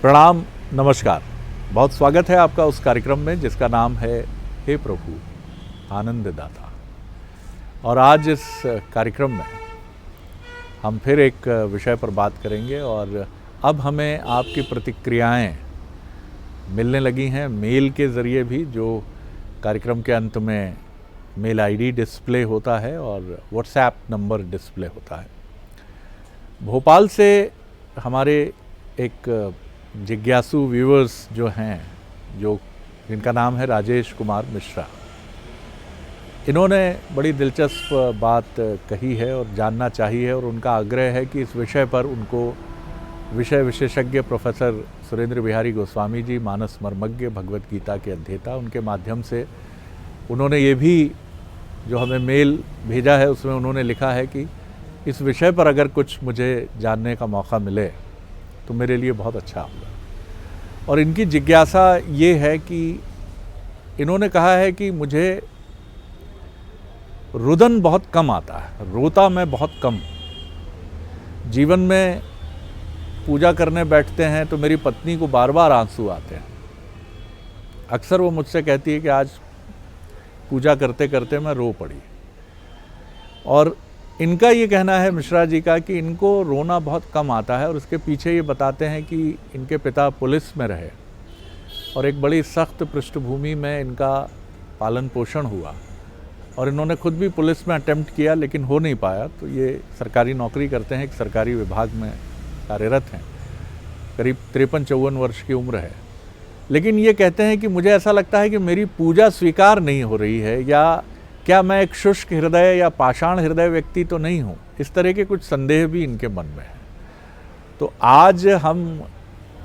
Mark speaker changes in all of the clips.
Speaker 1: प्रणाम, नमस्कार। बहुत स्वागत है आपका उस कार्यक्रम में जिसका नाम है हे प्रभु आनंद दाता। और आज इस कार्यक्रम में हम फिर एक विषय पर बात करेंगे और अब हमें आपकी प्रतिक्रियाएं मिलने लगी हैं मेल के ज़रिए भी, जो कार्यक्रम के अंत में मेल आईडी डिस्प्ले होता है और व्हाट्सएप नंबर डिस्प्ले होता है। भोपाल से हमारे एक जिज्ञासु व्यूअर्स जो हैं, जिनका नाम है राजेश कुमार मिश्रा, इन्होंने बड़ी दिलचस्प बात कही है और जानना चाहिए और उनका आग्रह है कि इस विषय पर उनको विषय विशेषज्ञ प्रोफेसर सुरेंद्र बिहारी गोस्वामी जी, मानस मर्मज्ञ, भगवत गीता के अध्येता, उनके माध्यम से उन्होंने ये भी जो हमें मेल भेजा है उसमें उन्होंने लिखा है कि इस विषय पर अगर कुछ मुझे जानने का मौका मिले तो मेरे लिए बहुत अच्छा होगा। और इनकी जिज्ञासा ये है कि इन्होंने कहा है कि मुझे रुदन बहुत कम आता है, रोता मैं बहुत कम हूँ। जीवन में पूजा करने बैठते हैं तो मेरी पत्नी को बार बार आंसू आते हैं। अक्सर वो मुझसे कहती है कि आज पूजा करते करते मैं रो पड़ी। और इनका ये कहना है मिश्रा जी का कि इनको रोना बहुत कम आता है और उसके पीछे ये बताते हैं कि इनके पिता पुलिस में रहे और एक बड़ी सख्त पृष्ठभूमि में इनका पालन पोषण हुआ और इन्होंने खुद भी पुलिस में अटेम्प्ट किया लेकिन हो नहीं पाया। तो ये सरकारी नौकरी करते हैं, एक सरकारी विभाग में कार्यरत हैं, करीब 53-54 वर्ष की उम्र है। लेकिन ये कहते हैं कि मुझे ऐसा लगता है कि मेरी पूजा स्वीकार नहीं हो रही है, या क्या मैं एक शुष्क हृदय या पाषाण हृदय व्यक्ति तो नहीं हूँ। इस तरह के कुछ संदेह भी इनके मन में हैं। तो आज हम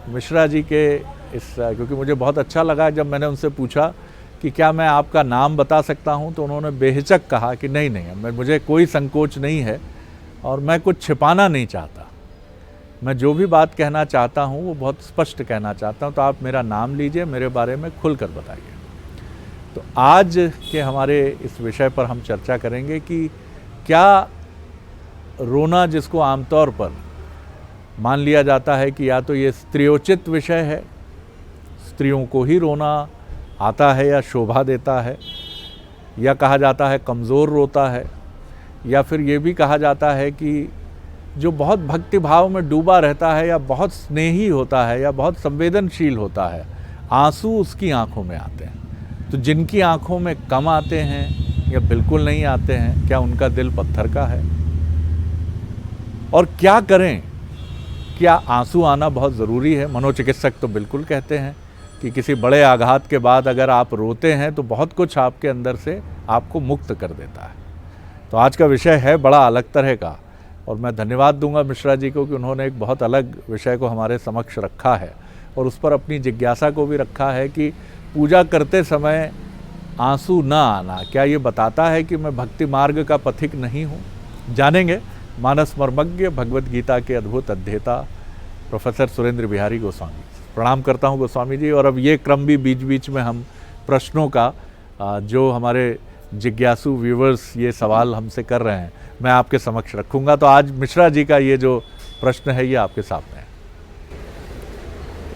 Speaker 1: मिश्रा जी के क्योंकि मुझे बहुत अच्छा लगा जब मैंने उनसे पूछा कि क्या मैं आपका नाम बता सकता हूँ, तो उन्होंने बेहिचक कहा कि नहीं, मुझे कोई संकोच नहीं है और मैं कुछ छिपाना नहीं चाहता। मैं जो भी बात कहना चाहता हूँ वो बहुत स्पष्ट कहना चाहता हूँ। तो आप मेरा नाम लीजिए, मेरे बारे में खुलकर बताइए। तो आज के हमारे इस विषय पर हम चर्चा करेंगे कि क्या रोना, जिसको आमतौर पर मान लिया जाता है कि या तो ये स्त्रियोचित विषय है, स्त्रियों को ही रोना आता है या शोभा देता है, या कहा जाता है कमज़ोर रोता है, या फिर ये भी कहा जाता है कि जो बहुत भक्ति भाव में डूबा रहता है या बहुत स्नेही होता है या बहुत संवेदनशील होता है, आंसू उसकी आंखों में आते हैं। तो जिनकी आंखों में कम आते हैं या बिल्कुल नहीं आते हैं, क्या उनका दिल पत्थर का है? और क्या करें? क्या आंसू आना बहुत ज़रूरी है? मनोचिकित्सक तो बिल्कुल कहते हैं कि किसी बड़े आघात के बाद अगर आप रोते हैं तो बहुत कुछ आपके अंदर से आपको मुक्त कर देता है। तो आज का विषय है बड़ा अलग तरह का और मैं धन्यवाद दूंगा मिश्रा जी को कि उन्होंने एक बहुत अलग विषय को हमारे समक्ष रखा है और उस पर अपनी जिज्ञासा को भी रखा है कि पूजा करते समय आंसू ना आना क्या ये बताता है कि मैं भक्ति मार्ग का पथिक नहीं हूँ? जानेंगे मानस मर्मज्ञ, भगवत गीता के अद्भुत अध्येता प्रोफेसर सुरेंद्र बिहारी गोस्वामी। प्रणाम करता हूँ गोस्वामी जी। और अब ये क्रम भी बीच बीच में हम प्रश्नों का, जो हमारे जिज्ञासु व्यूवर्स ये सवाल हमसे कर रहे हैं, मैं आपके समक्ष रखूँगा। तो आज मिश्रा जी का ये जो प्रश्न है ये आपके सामने है।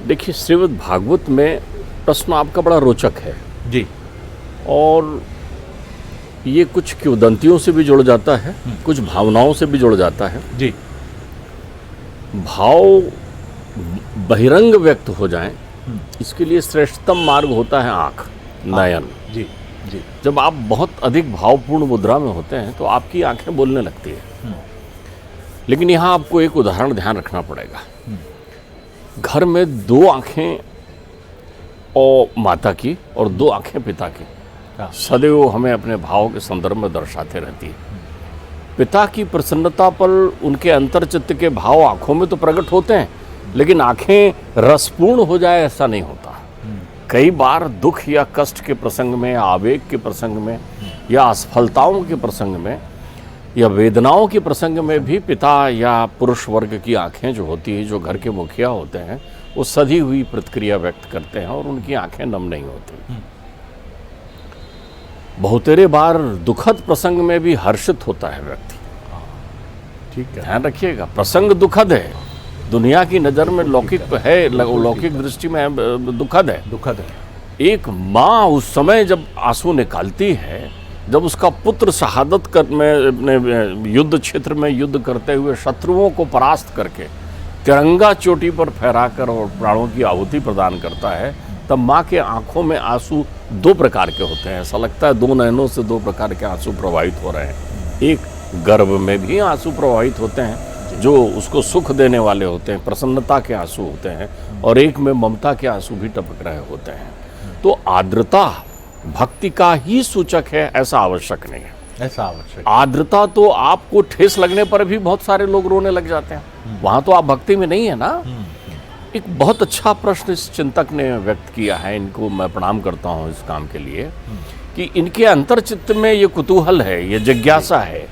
Speaker 2: देखिए, श्रीमद् भागवत में प्रश्न आपका बड़ा रोचक है
Speaker 1: जी,
Speaker 2: और ये कुछ किंवदंतियों से भी जुड़ जाता है, कुछ भावनाओं से भी जुड़ जाता है
Speaker 1: जी।
Speaker 2: भाव बहिरंग व्यक्त हो जाएं, इसके लिए श्रेष्ठतम मार्ग होता है आँख, नयन।
Speaker 1: जी जी।
Speaker 2: जब आप बहुत अधिक भावपूर्ण मुद्रा में होते हैं तो आपकी आंखें बोलने लगती हैं। लेकिन यहाँ आपको एक उदाहरण ध्यान रखना पड़ेगा। घर में दो आंखें और माता की और दो आंखें पिता की सदैव हमें अपने भाव के संदर्भ में दर्शाते रहती है। पिता की प्रसन्नता पर उनके अंतर्चित्त के भाव आंखों में तो प्रकट होते हैं, लेकिन आंखें रसपूर्ण हो जाए ऐसा नहीं होता। कई बार दुख या कष्ट के प्रसंग में, आवेग के प्रसंग में, या असफलताओं के प्रसंग में, या वेदनाओं के प्रसंग में भी पिता या पुरुष वर्ग की आंखें जो होती है, जो घर के मुखिया होते हैं, वो सधी हुई प्रतिक्रिया व्यक्त करते हैं और उनकी आंखें नम नहीं होती। बहुतेरे बार दुखद प्रसंग में भी हर्षित होता है व्यक्ति।
Speaker 1: ठीक है,
Speaker 2: ध्यान रखिएगा, प्रसंग दुखद है दुनिया की नज़र में लौकिक है, लौकिक दृष्टि में दुखद है।
Speaker 1: दुखद है।
Speaker 2: एक माँ उस समय जब आंसू निकालती है, जब उसका पुत्र शहादत में अपने युद्ध क्षेत्र में युद्ध करते हुए शत्रुओं को परास्त करके तिरंगा चोटी पर फहराकर और प्राणों की आहुति प्रदान करता है, तब माँ के आंखों में आंसू दो प्रकार के होते हैं। ऐसा लगता है दो नयनों से दो प्रकार के आंसू प्रवाहित हो रहे हैं। एक गर्भ में भी आंसू प्रवाहित होते हैं जो उसको सुख देने वाले होते हैं, प्रसन्नता के आंसू होते हैं, और एक में ममता के आंसू भी टपक रहे होते हैं। तो आर्द्रता भक्ति का ही सूचक है, ऐसा आवश्यक नहीं है।
Speaker 1: ऐसा आवश्यक।
Speaker 2: आर्द्रता तो आपको ठेस लगने पर भी बहुत सारे लोग रोने लग जाते हैं, वहां तो आप भक्ति में नहीं है ना। एक बहुत अच्छा प्रश्न इस चिंतक ने व्यक्त किया है, इनको मैं प्रणाम करता हूं इस काम के लिए, कि इनके अंतर्चित्त में ये कुतूहल है, ये जिज्ञासा है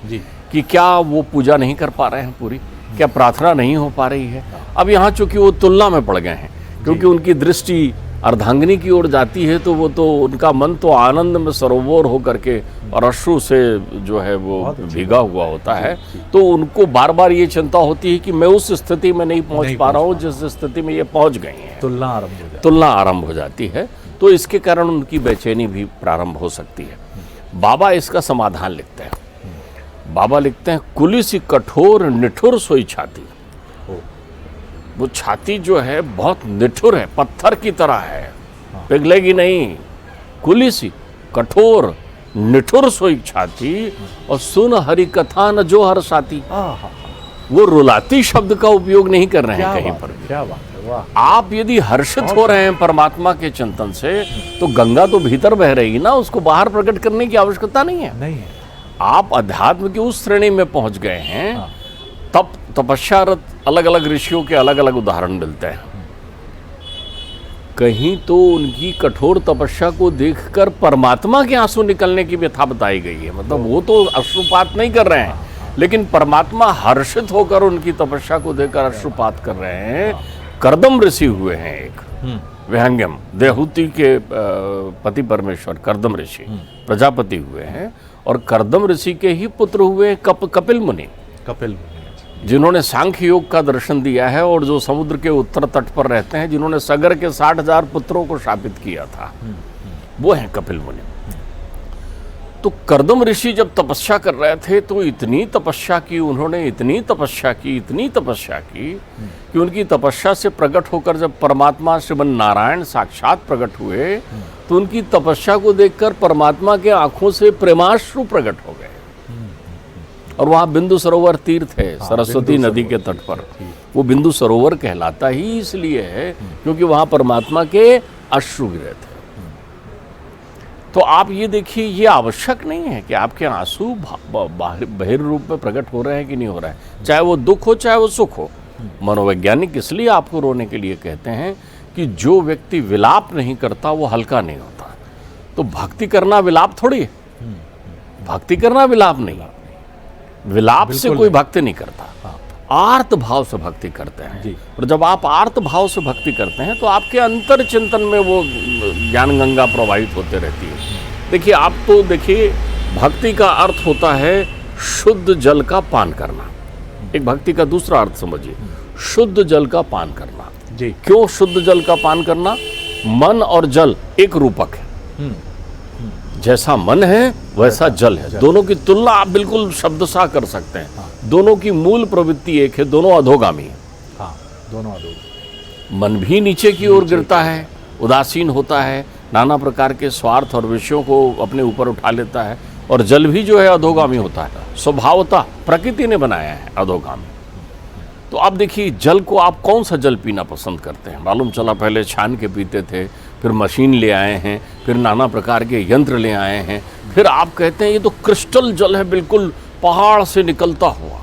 Speaker 2: कि क्या वो पूजा नहीं कर पा रहे हैं पूरी, क्या प्रार्थना नहीं हो पा रही है। अब यहाँ चूंकि वो तुलना में पड़ गए हैं, क्योंकि उनकी दृष्टि अर्धांगिनी की ओर जाती है, तो वो तो उनका मन तो आनंद में सरोवर होकर के और अश्रु से जो है वो भीगा हुआ होता है। तो उनको बार बार ये चिंता होती है कि मैं उस स्थिति में नहीं पहुंच पा रहा हूँ जिस स्थिति में ये पहुंच गई हैं। तुलना आरंभ हो जाती है। तो इसके कारण उनकी बेचैनी भी प्रारंभ हो सकती है। बाबा इसका समाधान लिखते हैं। बाबा लिखते हैं, कुलिसी कठोर निठुर सोई छाती। वो छाती जो है बहुत निठुर है, पत्थर की तरह है, पिघलेगी नहीं। कुलिसी कठोर निठुर सोई छाती, और सुन हरि कथा न जो हर साथी। वो रुलाती शब्द का उपयोग नहीं कर रहे हैं कहीं पर भी।
Speaker 1: क्या बात है, वाह।
Speaker 2: आप यदि हर्षित हो रहे हैं परमात्मा के चिंतन से, तो गंगा तो भीतर बह रही ना, उसको बाहर प्रकट करने की आवश्यकता नहीं है।
Speaker 1: नहीं है।
Speaker 2: आप अध्यात्म की उस श्रेणी में पहुंच गए हैं। तप तपस्यारत अलग अलग ऋषियों के अलग अलग उदाहरण मिलते हैं। कहीं तो उनकी कठोर तपस्या को देखकर परमात्मा के आंसू निकलने की व्यथा बताई गई है। मतलब वो तो अश्रुपात नहीं कर रहे हैं, लेकिन परमात्मा हर्षित होकर उनकी तपस्या को देखकर अश्रुपात कर रहे हैं। कर्दम ऋषि हुए हैं एक, विहंगम देहूति के पति परमेश्वर कर्दम ऋषि प्रजापति हुए हैं, और कर्दम ऋषि के ही पुत्र हुए कपिल मुनि, जिन्होंने सांख्य योग का दर्शन दिया है, और जो समुद्र के उत्तर तट पर रहते हैं, जिन्होंने सगर के 60,000 पुत्रों को शापित किया था, वो हैं कपिल मुनि। तो कर्दम ऋषि जब तपस्या कर रहे थे, तो इतनी तपस्या की उन्होंने, इतनी तपस्या की कि उनकी तपस्या से प्रकट होकर जब परमात्मा श्रीमन नारायण साक्षात प्रकट हुए, तो उनकी तपस्या को देखकर परमात्मा के आंखों से प्रेमाश्रु प्रकट हो गए। और वहाँ बिंदु सरोवर तीर्थ है, सरस्वती नदी के तट पर। वो बिंदु सरोवर कहलाता ही इसलिए है क्योंकि वहाँ परमात्मा के अश्रु गिरे थे। तो आप ये देखिए, ये आवश्यक नहीं है कि आपके आंसू बाहर रूप में प्रकट हो रहे हैं कि नहीं हो रहा है, चाहे वो दुख हो चाहे वो सुख हो। मनोवैज्ञानिक इसलिए आपको रोने के लिए कहते हैं कि जो व्यक्ति विलाप नहीं करता वो हल्का नहीं होता। तो भक्ति करना विलाप थोड़ी है, भक्ति करना विलाप नहीं, विलाप से कोई भक्ति नहीं करता, आर्त भाव से भक्ति करते हैं। और जब आप आर्त भाव से भक्ति करते हैं तो आपके अंतर चिंतन में वो ज्ञान गंगा प्रवाहित होते रहती है। देखिए, आप तो देखिए, भक्ति का अर्थ होता है शुद्ध जल का पान करना। एक भक्ति का दूसरा अर्थ समझिए, शुद्ध जल का पान करना। जी, क्यों शुद्ध जल का पान करना? मन और जल एक रूपक है, जैसा मन है वैसा जल है। दोनों की तुलना आप बिल्कुल शब्दशः कर सकते हैं। दोनों की मूल प्रवृत्ति एक है, दोनों अधोगामी है।
Speaker 1: दोनों अधोगामी। मन
Speaker 2: भी नीचे की ओर गिरता है, उदासीन होता है, नाना प्रकार के स्वार्थ और विषयों को अपने ऊपर उठा लेता है, और जल भी जो है अधोगामी होता है, स्वभावतः प्रकृति ने बनाया है अधोगामी। तो आप देखिए, जल को आप कौन सा जल पीना पसंद करते हैं? मालूम चला पहले छान के पीते थे, फिर मशीन ले आए हैं, फिर नाना प्रकार के यंत्र ले आए हैं, फिर आप कहते हैं ये तो क्रिस्टल जल है, बिल्कुल पहाड़ से निकलता हुआ।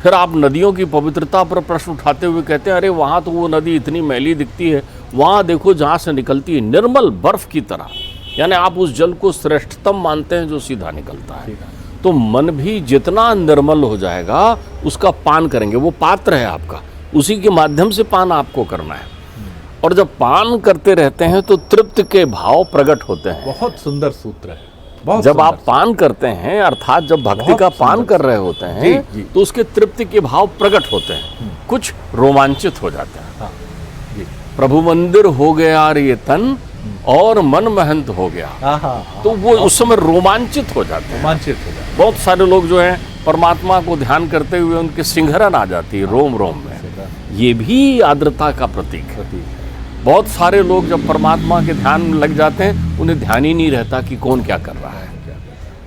Speaker 2: फिर आप नदियों की पवित्रता पर प्रश्न उठाते हुए कहते हैं अरे वहाँ तो वो नदी इतनी मैली दिखती है, वहाँ देखो जहाँ से निकलती है निर्मल बर्फ की तरह। यानी आप उस जल को श्रेष्ठतम मानते हैं जो सीधा निकलता है। तो मन भी जितना निर्मल हो जाएगा उसका पान करेंगे। वो पात्र है आपका, उसी के माध्यम से पान आपको करना है। और जब पान करते रहते हैं तो तृप्त के भाव प्रकट होते हैं।
Speaker 1: बहुत सुंदर सूत्र है।
Speaker 2: जब आप पान करते हैं, अर्थात जब भक्ति का पान कर रहे होते हैं, तो उसके तृप्ति के भाव प्रकट होते हैं। कुछ रोमांचित हो जाते हैं।
Speaker 1: हाँ जी।
Speaker 2: प्रभु मंदिर हो गया रे तन और मन महंत हो गया,
Speaker 1: हाँ हाँ,
Speaker 2: तो वो उस समय रोमांचित हो जाते हैं।
Speaker 1: रोमांचित हो जाए।
Speaker 2: बहुत सारे लोग जो हैं परमात्मा को ध्यान करते हुए उनके सिंहरन आ जाती है रोम रोम में। ये भी आर्द्रता का प्रतीक है। बहुत सारे लोग जब परमात्मा के ध्यान में लग जाते हैं उन्हें ध्यान ही नहीं रहता कि कौन क्या कर रहा है।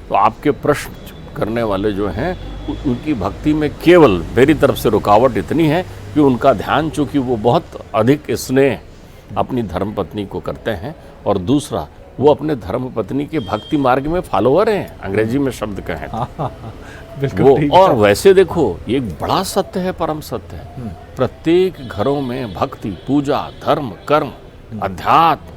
Speaker 2: तो आपके प्रश्न करने वाले जो हैं उनकी भक्ति में केवल मेरी तरफ से रुकावट इतनी है कि उनका ध्यान, चूँकि वो बहुत अधिक स्नेह अपनी धर्मपत्नी को करते हैं, और दूसरा वो अपने धर्मपत्नी के भक्ति मार्ग में फॉलोअर हैं, अंग्रेजी में शब्द कहें तो।
Speaker 1: बिल्कुल
Speaker 2: वो
Speaker 1: ठीक
Speaker 2: और
Speaker 1: है।
Speaker 2: वैसे देखो ये एक बड़ा सत्य है, परम सत्य है। प्रत्येक घरों में भक्ति, पूजा, धर्म, कर्म, अध्यात्म,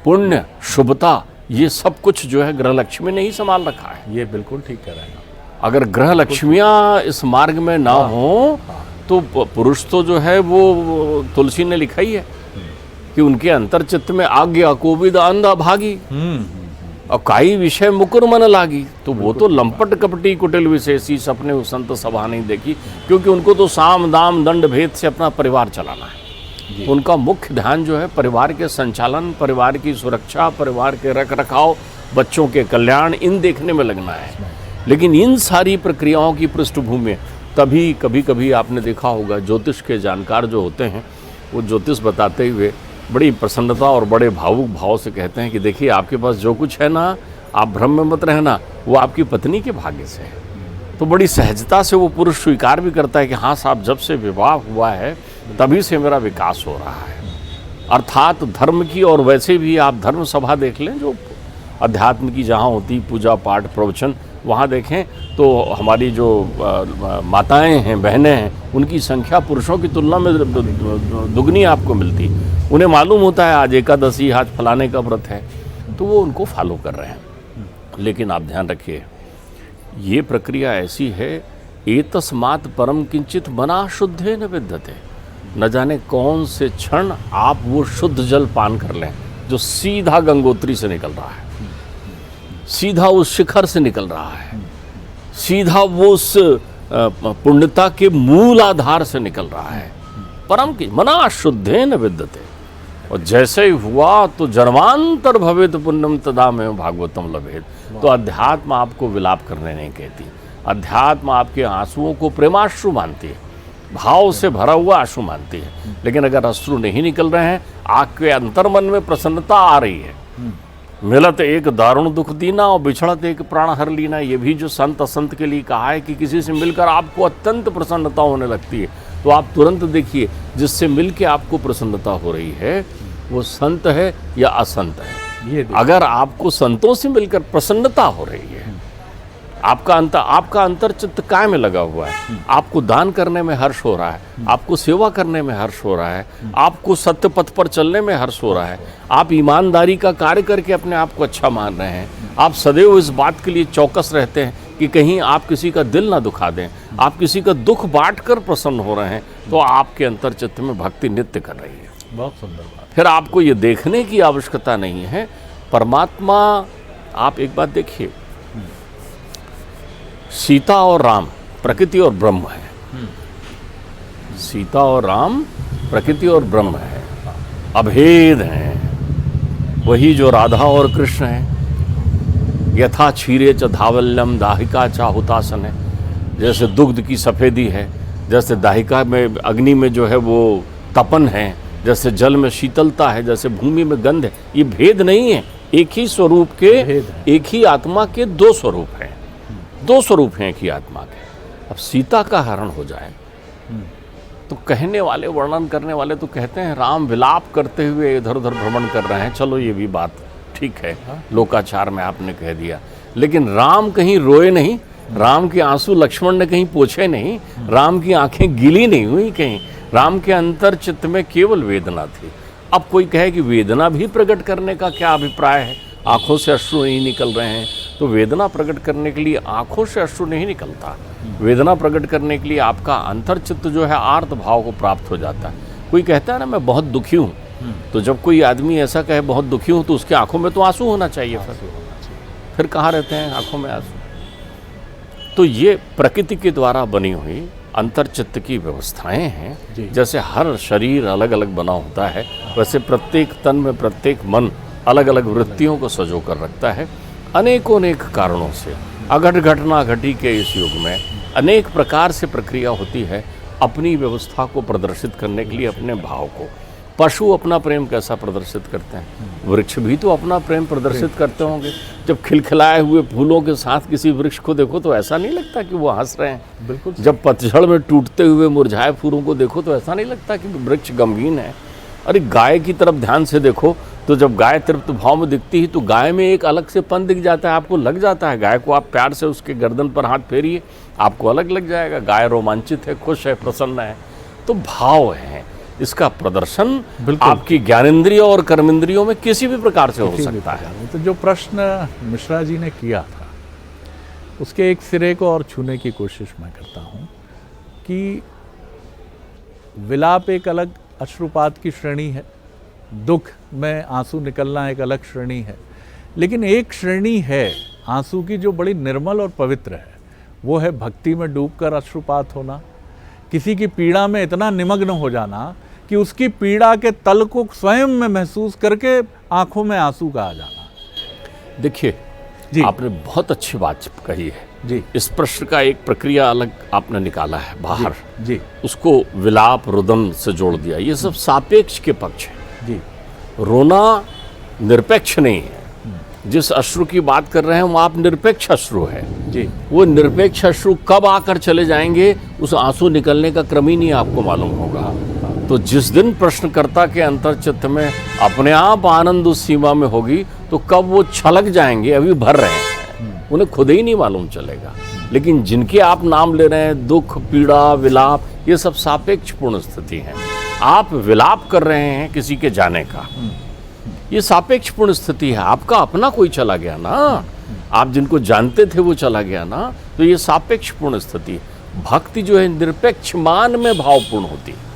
Speaker 2: पुण्य, शुभता, ये सब कुछ जो है ग्रह लक्ष्मी ने ही संभाल रखा है।
Speaker 1: ये बिल्कुल ठीक कह रहे हैं।
Speaker 2: अगर ग्रह लक्ष्मियाँ इस मार्ग में ना हो तो पुरुष तो जो है वो तुलसी ने लिखा ही है कि उनके अंतर चित्त में आज्ञा कोविद अंधा भागी और काई विषय मुकुर मन लागी। तो वो तो लंपट कपटी कुटिल विशेषी सपने उस संत सभा नहीं देखी, क्योंकि उनको तो साम दाम दंड भेद से अपना परिवार चलाना है। उनका मुख्य ध्यान जो है परिवार के संचालन, परिवार की सुरक्षा, परिवार के रख रखाव, बच्चों के कल्याण, इन देखने में लगना है। लेकिन इन सारी प्रक्रियाओं की पृष्ठभूमि में तभी कभी कभी आपने देखा होगा ज्योतिष के जानकार जो होते हैं वो ज्योतिष बताते हुए बड़ी प्रसन्नता और बड़े भावुक भाव से कहते हैं कि देखिए आपके पास जो कुछ है ना, आप भ्रम में मत रहना, वो आपकी पत्नी के भाग्य से है। तो बड़ी सहजता से वो पुरुष स्वीकार भी करता है कि हाँ साहब, जब से विवाह हुआ है तभी से मेरा विकास हो रहा है। अर्थात धर्म की, और वैसे भी आप धर्म सभा देख लें जो अध्यात्म की जहाँ होती पूजा पाठ प्रवचन, वहाँ देखें तो हमारी जो माताएं हैं, बहनें हैं, उनकी संख्या पुरुषों की तुलना में दुगनी आपको मिलती। उन्हें मालूम होता है आज एकादशी, आज फलाने का व्रत है, तो वो उनको फॉलो कर रहे हैं। लेकिन आप ध्यान रखिए, ये प्रक्रिया ऐसी है, एतस्मात् परम किंचित मना शुद्धे न विद्यते। न जाने कौन से क्षण आप वो शुद्ध जल पान कर लें जो सीधा गंगोत्री से निकल रहा है, सीधा उस शिखर से निकल रहा है, सीधा वो उस पुण्यता के मूल आधार से निकल रहा है। परम की मना शुद्धे न विद्यते। और जैसे ही हुआ तो जन्मांतर भवेत पुण्यम तदा में भागवतम लभेत। तो अध्यात्म आपको विलाप करने नहीं कहती, अध्यात्म आपके आंसुओं को प्रेमाश्रु मानती है, भाव से भरा हुआ आंसू मानती है। लेकिन अगर अश्रु नहीं निकल रहे हैं, आपके अंतर्मन में प्रसन्नता आ रही है, मिलत एक दारुण दुख दीना और बिछड़त एक प्राण हर लीना, ये भी जो संत असंत के लिए कहा है कि किसी से मिलकर आपको अत्यंत प्रसन्नता होने लगती है, तो आप तुरंत देखिए जिससे मिलके आपको प्रसन्नता हो रही है वो संत है या असंत है। अगर आपको संतों से मिलकर प्रसन्नता हो रही है, आपका अंतर चित्त काय में लगा हुआ है, आपको दान करने में हर्ष हो रहा है, आपको सेवा करने में हर्ष हो रहा है, आपको सत्य पथ पर चलने में हर्ष हो रहा है, आप ईमानदारी का कार्य करके अपने आप को अच्छा मान रहे हैं, आप सदैव इस बात के लिए चौकस रहते हैं कि कहीं आप किसी का दिल ना दुखा दें, आप किसी का दुख बांट कर प्रसन्न हो रहे हैं, तो आपके अंतर चित्त में भक्ति नित्य कर रही है।
Speaker 1: बहुत सुंदर बात।
Speaker 2: फिर आपको ये देखने की आवश्यकता नहीं है, परमात्मा, आप एक बात देखिए, सीता और राम प्रकृति और ब्रह्म है, सीता और राम प्रकृति और ब्रह्म है, अभेद हैं। वही जो राधा और कृष्ण हैं, यथा क्षीरे च धावल्यम दाहिका च हुतासन है, जैसे दुग्ध की सफ़ेदी है, जैसे दाहिका में अग्नि में जो है वो तपन है, जैसे जल में शीतलता है, जैसे भूमि में गंध है। ये भेद नहीं है, एक ही स्वरूप के, एक ही आत्मा के दो स्वरूप हैं, दो स्वरूप हैं एक ही आत्मा के। अब सीता का हरण हो जाए तो कहने वाले, वर्णन करने वाले तो कहते हैं राम विलाप करते हुए इधर उधर भ्रमण कर रहे हैं। चलो ये भी बात ठीक है, लोकाचार में आपने कह दिया, लेकिन राम कहीं रोए नहीं, राम के आंसू लक्ष्मण ने कहीं पोछे नहीं, राम की आंखें गीली नहीं हुई कहीं, राम के अंतर चित्त में केवल वेदना थी। अब कोई कहे कि वेदना भी प्रकट करने का क्या अभिप्राय है, आंखों से अश्रु नहीं निकल रहे हैं, तो वेदना प्रकट करने के लिए आंखों से अश्रु नहीं निकलता, वेदना प्रकट करने के लिए आपका अंतर चित्त जो है आर्त भाव को प्राप्त हो जाता है। कोई कहता है ना मैं बहुत दुखी हूँ, तो जब कोई आदमी ऐसा कहे बहुत दुखी हूँ तो उसकी आंखों में तो आंसू होना चाहिए, फिर कहाँ रहते हैं आंखों में आंसू। तो ये प्रकृति के द्वारा बनी हुई अंतर्चित्त की व्यवस्थाएं हैं।
Speaker 1: जी।
Speaker 2: जैसे हर शरीर अलग अलग बना होता है, वैसे प्रत्येक तन में प्रत्येक मन अलग अलग वृत्तियों को सजो कर रखता है। अनेकों अनेक कारणों से अघट घटना घटी के इस युग में अनेक प्रकार से प्रक्रिया होती है अपनी व्यवस्था को प्रदर्शित करने के लिए, अपने भाव को। पशु अपना प्रेम कैसा प्रदर्शित करते हैं, वृक्ष भी तो अपना प्रेम प्रदर्शित करते होंगे। जब खिलखिलाए हुए फूलों के साथ किसी वृक्ष को देखो तो ऐसा नहीं लगता कि वो हंस रहे हैं।
Speaker 1: बिल्कुल।
Speaker 2: जब पतझड़ में टूटते हुए मुरझाए फूलों को देखो तो ऐसा नहीं लगता कि वृक्ष गमगीन है। अरे गाय की तरफ ध्यान से देखो तो जब गाय तृप्त भाव में दिखती है तो गाय में एक अलग से पन दिख जाता है, आपको लग जाता है। गाय को आप प्यार से उसके गर्दन पर हाथ फेरिए, आपको अलग लग जाएगा। गाय रोमांचित है, खुश है, प्रसन्न है। तो भाव है, इसका प्रदर्शन आपकी ज्ञानेंद्रिय और कर्मेंद्रियों में किसी भी प्रकार से हो सकता है।
Speaker 1: तो जो प्रश्न मिश्रा जी ने किया था उसके एक सिरे को और छूने की कोशिश मैं करता हूँ कि विलाप एक अलग अश्रुपात की श्रेणी है, दुख में आंसू निकलना एक अलग श्रेणी है, लेकिन एक श्रेणी है आंसू की जो बड़ी निर्मल और पवित्र है, वो है भक्ति में डूबकर अश्रुपात होना, किसी की पीड़ा में इतना निमग्न हो जाना कि उसकी पीड़ा के तल को स्वयं में महसूस करके आंखों में आंसू का आ जाना।
Speaker 2: देखिए
Speaker 1: जी,
Speaker 2: आपने बहुत अच्छी बात कही है
Speaker 1: जी।
Speaker 2: इस प्रश्न का एक प्रक्रिया अलग आपने निकाला है बाहर,
Speaker 1: जी,
Speaker 2: उसको विलाप रुदन से जोड़ दिया। ये सब सापेक्ष के पक्ष है।
Speaker 1: जी,
Speaker 2: रोना निरपेक्ष नहीं है। जिस अश्रु की बात कर रहे हैं वो आप निरपेक्ष अश्रु है।
Speaker 1: जी,
Speaker 2: वो निरपेक्ष अश्रु कब आकर चले जाएंगे उस आंसू निकलने का क्रम ही नहीं आपको मालूम होगा। तो जिस दिन प्रश्नकर्ता के अंतर्चित्त में अपने आप आनंद उस सीमा में होगी तो कब वो छलक जाएंगे, अभी भर रहे हैं, उन्हें खुद ही नहीं मालूम चलेगा। लेकिन जिनके आप नाम ले रहे हैं, दुख, पीड़ा, विलाप, ये सब सापेक्ष पूर्ण स्थिति है। आप विलाप कर रहे हैं किसी के जाने का, ये सापेक्ष पूर्ण स्थिति है। आपका अपना कोई चला गया ना, आप जिनको जानते थे वो चला गया ना, तो ये सापेक्ष पूर्ण स्थिति है। भक्ति जो है निरपेक्ष मान में भावपूर्ण होती है।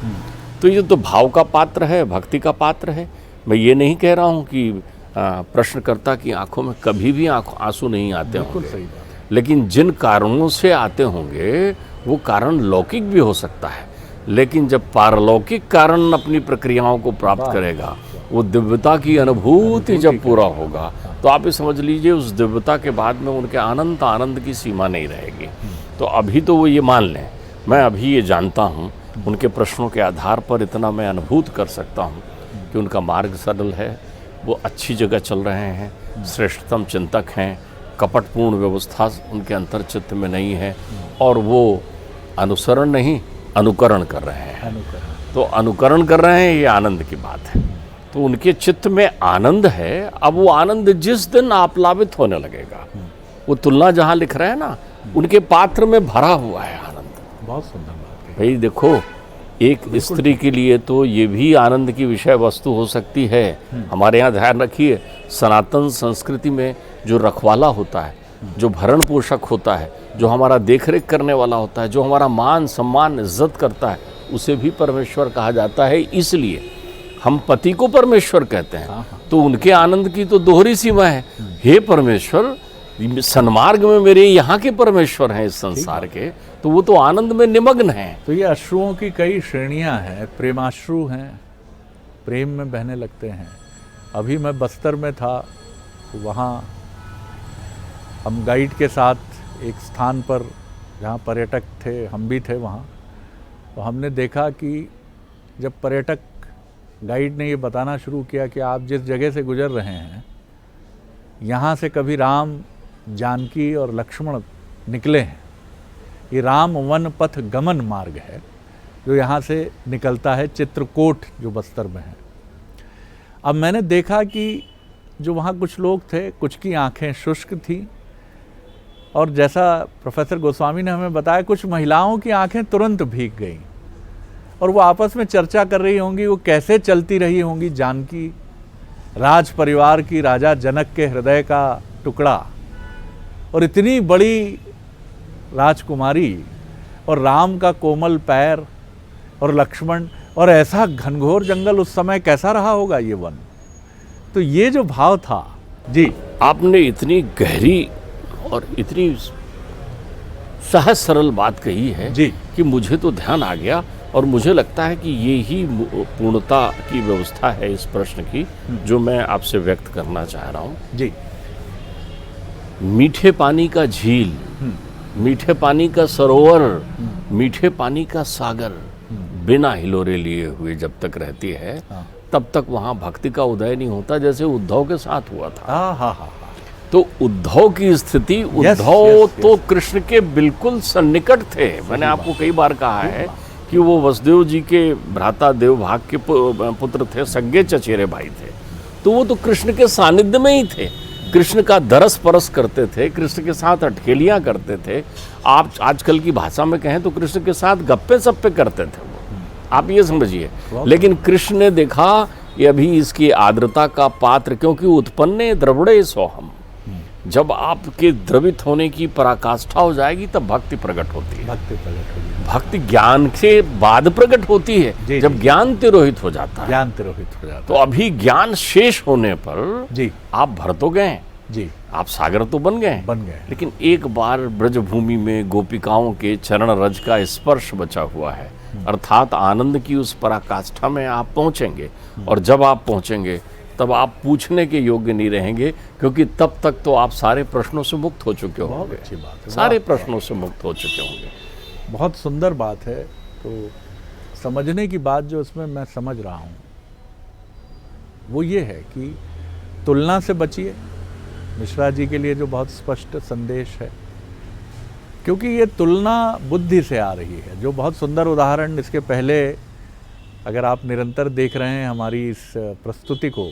Speaker 2: तो ये तो भाव का पात्र है, भक्ति का पात्र है। मैं ये नहीं कह रहा हूँ कि प्रश्नकर्ता की आंखों में कभी भी आंसू नहीं आते होंगे, लेकिन जिन कारणों से आते होंगे वो कारण लौकिक भी हो सकता है। लेकिन जब पारलौकिक कारण अपनी प्रक्रियाओं को प्राप्त करेगा, वो दिव्यता की अनुभूति जब पूरा होगा, तो आप ये समझ लीजिए उस दिव्यता के बाद में उनके अनंत आनंद की सीमा नहीं रहेगी। तो अभी तो वो ये मान लें, मैं अभी ये जानता हूँ, उनके प्रश्नों के आधार पर इतना मैं अनुभूत कर सकता हूँ कि उनका मार्ग सरल है, वो अच्छी जगह चल रहे हैं, श्रेष्ठतम चिंतक हैं, कपटपूर्ण व्यवस्था उनके अंतर्चित्त में नहीं है, और वो अनुसरण नहीं अनुकरण कर रहे हैं। तो अनुकरण कर रहे हैं, ये आनंद की बात है। तो उनके चित्त में आनंद है। अब वो आनंद जिस दिन आप्लावित होने लगेगा, वो तुलना जहाँ लिख रहे हैं ना, उनके पात्र में भरा हुआ है आनंद।
Speaker 1: बहुत सुंदर बात है।
Speaker 2: भाई देखो, एक स्त्री के लिए तो ये भी आनंद की विषय वस्तु हो सकती है। हमारे यहाँ ध्यान रखिए, सनातन संस्कृति में जो रखवाला होता है, जो भरण पोषक होता है, जो हमारा देखरेख करने वाला होता है, जो हमारा मान सम्मान इज्जत करता है, उसे भी परमेश्वर कहा जाता है। इसलिए हम पति को परमेश्वर कहते हैं। तो उनके आनंद की तो दोहरी सीमा है। हे परमेश्वर, सन्मार्ग में मेरे यहाँ के परमेश्वर हैं इस संसार के, तो वो तो आनंद में निमग्न हैं।
Speaker 1: तो ये अश्रुओं की कई श्रेणियां हैं। प्रेमाश्रु हैं, प्रेम में बहने लगते हैं। अभी मैं बस्तर में था, तो वहाँ हम गाइड के साथ एक स्थान पर, जहाँ पर्यटक थे, हम भी थे वहाँ, तो हमने देखा कि जब पर्यटक गाइड ने ये बताना शुरू किया कि आप जिस जगह से गुजर रहे हैं, यहाँ से कभी राम, जानकी और लक्ष्मण निकले हैं। ये राम वन पथ गमन मार्ग है जो यहाँ से निकलता है, चित्रकूट जो बस्तर में है। अब मैंने देखा कि जो वहाँ कुछ लोग थे, कुछ की आंखें शुष्क थीं, और जैसा प्रोफेसर गोस्वामी ने हमें बताया, कुछ महिलाओं की आंखें तुरंत भीग गईं और वो आपस में चर्चा कर रही होंगी वो कैसे चलती रही होंगी जानकी, राज परिवार की, राजा जनक के हृदय का टुकड़ा, और इतनी बड़ी राजकुमारी, और राम का कोमल पैर, और लक्ष्मण, और ऐसा घनघोर जंगल उस समय कैसा रहा होगा ये वन। तो ये जो भाव था जी,
Speaker 2: आपने इतनी गहरी और इतनी सहज सरल बात कही है
Speaker 1: जी,
Speaker 2: कि मुझे तो ध्यान आ गया और मुझे लगता है कि ये ही पूर्णता की व्यवस्था है इस प्रश्न की जो मैं आपसे व्यक्त करना चाह रहा हूँ।
Speaker 1: जी।
Speaker 2: मीठे पानी का झील, मीठे पानी का सरोवर, मीठे पानी का सागर बिना हिलोरे लिए हुए जब तक रहती है तब तक वहाँ भक्ति का उदय नहीं होता, जैसे उद्धव के साथ हुआ था।
Speaker 1: हाँ।
Speaker 2: तो उद्धव की स्थिति, उद्धव तो कृष्ण के बिल्कुल सन्निकट थे। मैंने आपको कई बार कहा है कि वो वसुदेव जी के भ्राता देवभाग के पुत्र थे, सगे चचेरे भाई थे। तो वो तो कृष्ण के सानिध्य में ही थे, कृष्ण का दरस परस करते थे, कृष्ण के साथ अटखेलियाँ करते थे। आप आजकल की भाषा में कहें तो कृष्ण के साथ गप्पे सप्पे करते थे वो, आप ये समझिए। लेकिन कृष्ण ने देखा कि अभी इसकी आर्द्रता का पात्र, क्योंकि उत्पन्ने द्रवड़े सोहम, जब आपके द्रवित होने की पराकाष्ठा हो जाएगी तब भक्ति प्रकट होती है।
Speaker 1: भक्ति प्रकट होगी।
Speaker 2: भक्ति ज्ञान के बाद प्रकट होती है, जब ज्ञान तिरोहित हो जाता है।
Speaker 1: ज्ञान तिरोहित हो जाता है।
Speaker 2: तो अभी ज्ञान शेष होने पर
Speaker 1: जी
Speaker 2: आप भर तो गए
Speaker 1: जी,
Speaker 2: आप सागर तो बन गए, लेकिन एक बार ब्रजभूमि में गोपिकाओं के चरण रज का स्पर्श बचा हुआ है, अर्थात आनंद की उस पराकाष्ठा में आप पहुंचेंगे। और जब आप पहुंचेंगे तब आप पूछने के योग्य नहीं रहेंगे, क्योंकि तब तक तो आप सारे प्रश्नों से मुक्त हो चुके होंगे।
Speaker 1: बहुत अच्छी बात है।
Speaker 2: सारे प्रश्नों से मुक्त हो चुके होंगे।
Speaker 1: बहुत सुंदर बात है। तो समझने की बात जो इसमें मैं समझ रहा हूँ वो ये है कि तुलना से बचिए, मिश्रा जी के लिए जो बहुत स्पष्ट संदेश है, क्योंकि ये तुलना बुद्धि से आ रही है। जो बहुत सुंदर उदाहरण इसके पहले, अगर आप निरंतर देख रहे हैं हमारी इस प्रस्तुति को,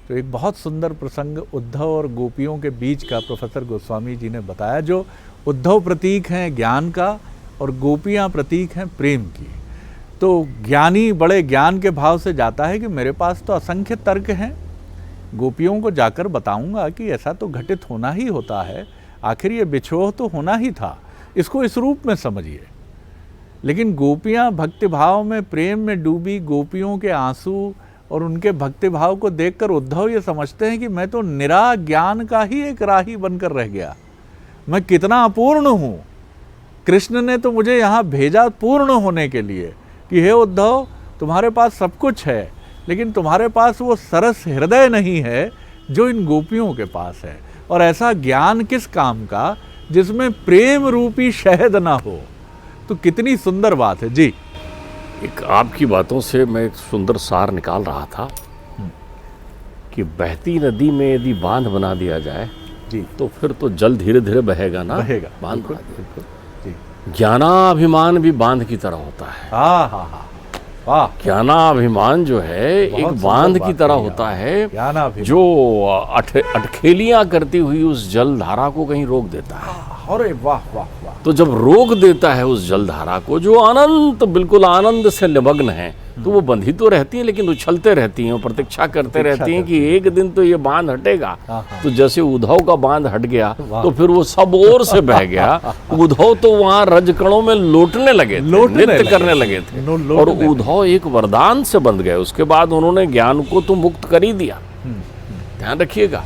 Speaker 1: तो एक बहुत सुंदर प्रसंग उद्धव और गोपियों के बीच का प्रोफेसर गोस्वामी जी ने बताया। जो उद्धव प्रतीक हैं ज्ञान का और गोपियाँ प्रतीक हैं प्रेम की। तो ज्ञानी बड़े ज्ञान के भाव से जाता है कि मेरे पास तो असंख्य तर्क हैं, गोपियों को जाकर बताऊंगा कि ऐसा तो घटित होना ही होता है, आखिर ये बिछोह तो होना ही था, इसको इस रूप में समझिए। लेकिन गोपियाँ भक्ति भाव में, प्रेम में डूबी गोपियों के आंसू और उनके भक्ति भाव को देखकर उद्धव ये समझते हैं कि मैं तो निरा ज्ञान का ही एक राही बनकर रह गया, मैं कितना अपूर्ण हूँ। कृष्ण ने तो मुझे यहाँ भेजा पूर्ण होने के लिए कि हे उद्धव, तुम्हारे पास सब कुछ है, लेकिन तुम्हारे पास वो सरस हृदय नहीं है जो इन गोपियों के पास है। और ऐसा ज्ञान किस काम का जिसमें प्रेम रूपी शहद ना हो। तो कितनी सुंदर बात है जी।
Speaker 2: एक आपकी बातों से मैं एक सुंदर सार निकाल रहा था कि बहती नदी में यदि बांध बना दिया जाए
Speaker 1: जी
Speaker 2: तो फिर तो जल धीरे धीरे बहेगा ना,
Speaker 1: बहेगा,
Speaker 2: बांध
Speaker 1: बिल्कुल,
Speaker 2: बना
Speaker 1: बिल्कुल जी।
Speaker 2: ज्ञानाभिमान भी बांध की तरह होता है।
Speaker 1: हाँ, वाह।
Speaker 2: ज्ञानाभिमान जो है एक बांध की तरह होता है जो अटखेलियां करती हुई उस जलधारा को कहीं रोक देता है।
Speaker 1: अरे वाह वाह वाह।
Speaker 2: तो जब रोक देता है उस जलधारा को जो अनंत बिल्कुल आनंद से निमग्न है, तो वो बंधी तो रहती है लेकिन उछलते रहती हैं, प्रतीक्षा करते रहती हैं कि एक दिन तो ये बांध हटेगा। तो जैसे उद्धव का बांध हट गया तो फिर वो सब ओर से बह गया। उद्धव तो वहाँ रजकणों में लौटने लगे थे, नृत्य करने लगे थे, और उद्धव एक वरदान से बंध गए। उसके बाद उन्होंने ज्ञान को तो मुक्त कर ही दिया। ध्यान रखिएगा,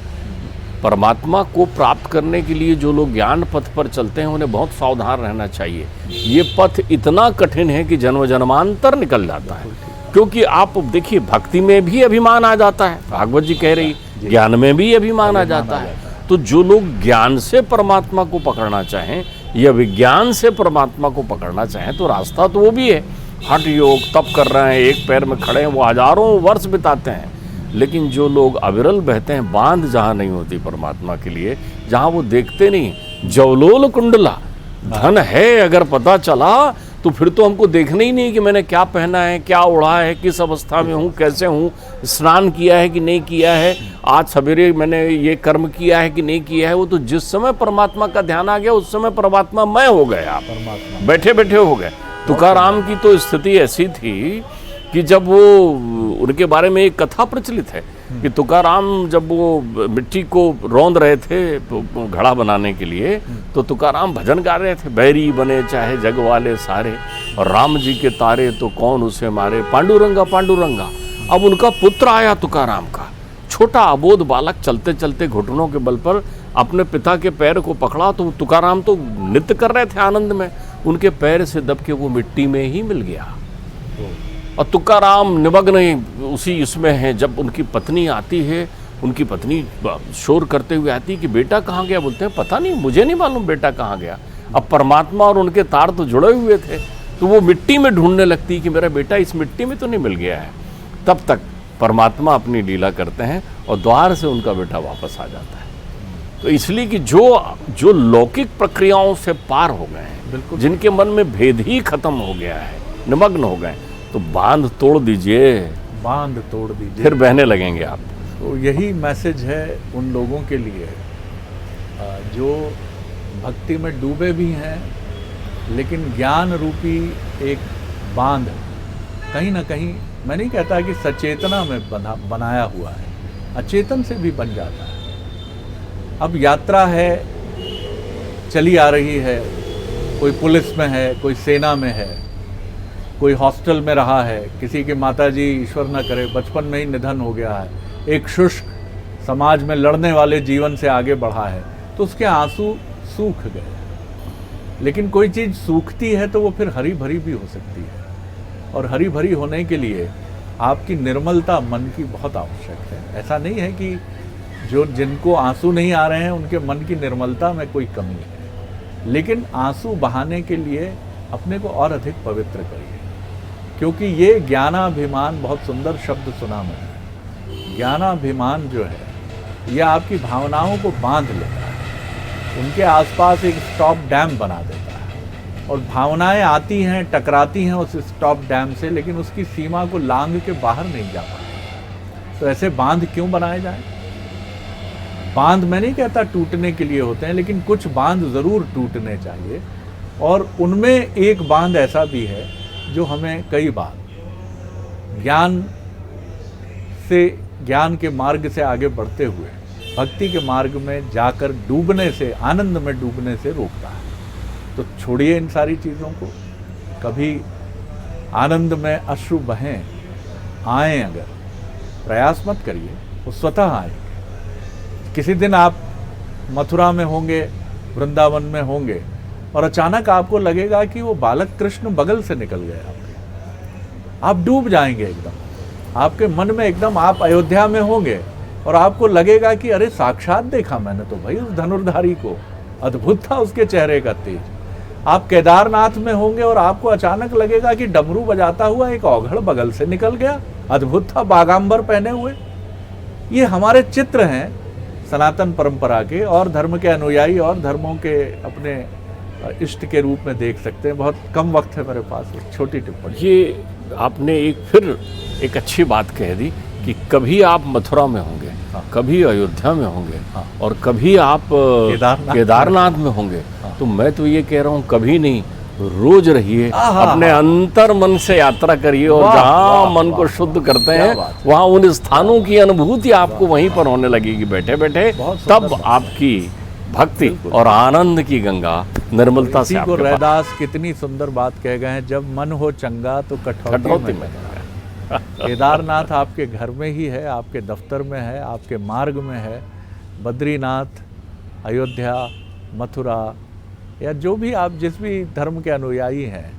Speaker 2: परमात्मा को प्राप्त करने के लिए जो लोग ज्ञान पथ पर चलते हैं उन्हें बहुत सावधान रहना चाहिए। ये पथ इतना कठिन है कि जन्म जन्मांतर निकल जाता है। क्योंकि आप देखिए, भक्ति में भी अभिमान आ जाता है, भागवत जी कह रही, ज्ञान में भी अभिमान आ जाता है। तो जो लोग ज्ञान से परमात्मा को पकड़ना चाहें या विज्ञान से परमात्मा को पकड़ना चाहें तो रास्ता तो वो भी है। हठ योग तप कर रहे हैं, एक पैर में खड़े हैं, वो हजारों वर्ष बिताते हैं। लेकिन जो लोग अविरल बहते हैं, बांध जहाँ नहीं होती परमात्मा के लिए, जहाँ वो देखते नहीं, जवलोल कुंडला धन है अगर पता चला तो फिर तो हमको देखना ही नहीं कि मैंने क्या पहना है, क्या ओढ़ा है, किस अवस्था में हूँ, कैसे हूँ, स्नान किया है कि नहीं किया है, आज सवेरे मैंने ये कर्म किया है कि नहीं किया है। वो तो जिस समय परमात्मा का ध्यान आ गया उस समय परमात्मा मैं हो गए, आप बैठे बैठे हो गए। तुकाराम की तो स्थिति ऐसी थी कि जब वो, उनके बारे में एक कथा प्रचलित है कि तुकाराम जब वो मिट्टी को रौंद रहे थे घड़ा बनाने के लिए, तो तुकाराम भजन गा रहे थे, बैरी बने चाहे जग वाले सारे और राम जी के तारे तो कौन उसे मारे, पांडुरंगा पांडुरंगा। अब उनका पुत्र आया तुकाराम का, छोटा अबोध बालक, चलते चलते घुटनों के बल पर अपने पिता के पैर को पकड़ा। तो तुकाराम तो नृत्य कर रहे थे आनंद में, उनके पैर से दब के वो मिट्टी में ही मिल गया। और तुकाराम निमग्न ही उसी इसमें है। जब उनकी पत्नी आती है, उनकी पत्नी शोर करते हुए आती है कि बेटा कहाँ गया, बोलते हैं पता नहीं, मुझे नहीं मालूम बेटा कहाँ गया। अब परमात्मा और उनके तार तो जुड़े हुए थे, तो वो मिट्टी में ढूंढने लगती कि मेरा बेटा इस मिट्टी में तो नहीं मिल गया है। तब तक परमात्मा अपनी लीला करते हैं और द्वार से उनका बेटा वापस आ जाता है। तो इसलिए कि जो लौकिक प्रक्रियाओं से पार हो गए हैं,
Speaker 1: बिल्कुल,
Speaker 2: जिनके मन में भेद ही खत्म हो गया है, निमग्न हो गए, तो बांध तोड़ दीजिए,
Speaker 1: बांध तोड़ दीजिए,
Speaker 2: फिर बहने लगेंगे आप।
Speaker 1: तो यही मैसेज है उन लोगों के लिए जो भक्ति में डूबे भी हैं, लेकिन ज्ञान रूपी एक बांध कहीं ना कहीं, मैं नहीं कहता कि सचेतना में बनाया हुआ है, अचेतन से भी बन जाता है। अब यात्रा है, चली आ रही है, कोई पुलिस में है, कोई सेना में है, कोई हॉस्टल में रहा है, किसी की माताजी ईश्वर न करे बचपन में ही निधन हो गया है, एक शुष्क समाज में लड़ने वाले जीवन से आगे बढ़ा है, तो उसके आंसू सूख गए। लेकिन कोई चीज़ सूखती है तो वो फिर हरी भरी भी हो सकती है, और हरी भरी होने के लिए आपकी निर्मलता मन की बहुत आवश्यक है। ऐसा नहीं है कि जिनको आंसू नहीं आ रहे हैं उनके मन की निर्मलता में कोई कमी है, लेकिन आंसू बहाने के लिए अपने को और अधिक पवित्र करिए, क्योंकि ये ज्ञानाभिमान, बहुत सुंदर शब्द सुना मैंने, ज्ञानाभिमान जो है ये आपकी भावनाओं को बांध लेता है, उनके आसपास एक स्टॉप डैम बना देता है, और भावनाएं आती हैं, टकराती हैं उस स्टॉप डैम से, लेकिन उसकी सीमा को लांघ के बाहर नहीं जा पाती। तो ऐसे बांध क्यों बनाए जाएं? बांध मैं नहीं कहता टूटने के लिए होते हैं, लेकिन कुछ बांध ज़रूर टूटने चाहिए, और उनमें एक बांध ऐसा भी है जो हमें कई बार ज्ञान के मार्ग से आगे बढ़ते हुए भक्ति के मार्ग में जाकर डूबने से, आनंद में डूबने से रोकता है। तो छोड़िए इन सारी चीज़ों को, कभी आनंद में अश्रु बहें, आएँ, अगर प्रयास मत करिए, वो स्वतः आएंगे। किसी दिन आप मथुरा में होंगे, वृंदावन में होंगे, और अचानक आपको लगेगा कि वो बालक कृष्ण बगल से निकल गए आपके, आप डूब जाएंगे एकदम, आपके मन में एकदम, आप अयोध्या में होंगे और आपको लगेगा कि अरे साक्षात देखा मैंने तो भाई उस धनुर्धारी को, अद्भुत था उसके चेहरे का तेज। आप केदारनाथ में होंगे और आपको अचानक लगेगा कि डमरू बजाता हुआ एक औघड़ बगल से निकल गया, अद्भुत था, बागांबर पहने हुए। ये हमारे चित्र हैं सनातन परंपरा के, और धर्म के अनुयायी और धर्मों के अपने इष्ट के रूप में देख सकते हैं। बहुत कम वक्त है मेरे पास, छोटी टिप्पणी।
Speaker 2: ये आपने एक अच्छी बात कह दी कि कभी आप मथुरा में होंगे,
Speaker 1: हाँ,
Speaker 2: कभी अयोध्या में होंगे,
Speaker 1: हाँ,
Speaker 2: और कभी आप केदारनाथ में होंगे। हाँ, तो मैं तो ये कह रहा हूँ कभी नहीं, रोज रहिए, अपने अंतर मन से यात्रा करिए, और जहाँ मन को शुद्ध करते हैं वहाँ उन स्थानों की अनुभूति आपको वहीं पर होने लगेगी बैठे बैठे। तब आपकी भक्ति और आनंद की गंगा निर्मलता से आपके पास।
Speaker 1: रैदास कितनी सुंदर बात कह गए हैं, जब मन हो चंगा तो कठौती में। केदारनाथ आपके घर में ही है, आपके दफ्तर में है, आपके मार्ग में है। बद्रीनाथ, अयोध्या, मथुरा, या जो भी आप जिस भी धर्म के अनुयायी हैं,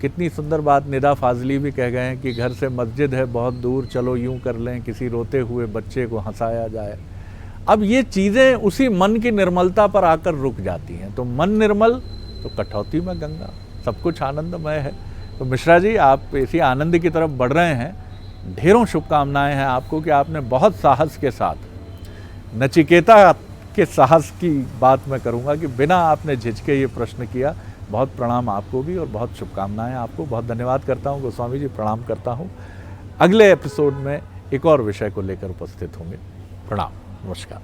Speaker 1: कितनी सुंदर बात निदा फाजली भी कह गए हैं कि घर से मस्जिद है बहुत दूर, चलो यूं कर लें किसी रोते हुए बच्चे को हंसाया जाए। अब ये चीज़ें उसी मन की निर्मलता पर आकर रुक जाती हैं। तो मन निर्मल तो कठौती में गंगा, सब कुछ आनंदमय है। तो मिश्रा जी, आप इसी आनंद की तरफ बढ़ रहे हैं। ढेरों शुभकामनाएं हैं आपको कि आपने बहुत साहस के साथ, नचिकेता के साहस की बात मैं करूंगा कि बिना आपने झिझके ये प्रश्न किया। बहुत प्रणाम आपको भी और बहुत शुभकामनाएं आपको। बहुत धन्यवाद करता हूं गोस्वामी जी, प्रणाम करता हूं। अगले एपिसोड में एक और विषय को लेकर उपस्थित होंगे। प्रणाम, नमस्कार।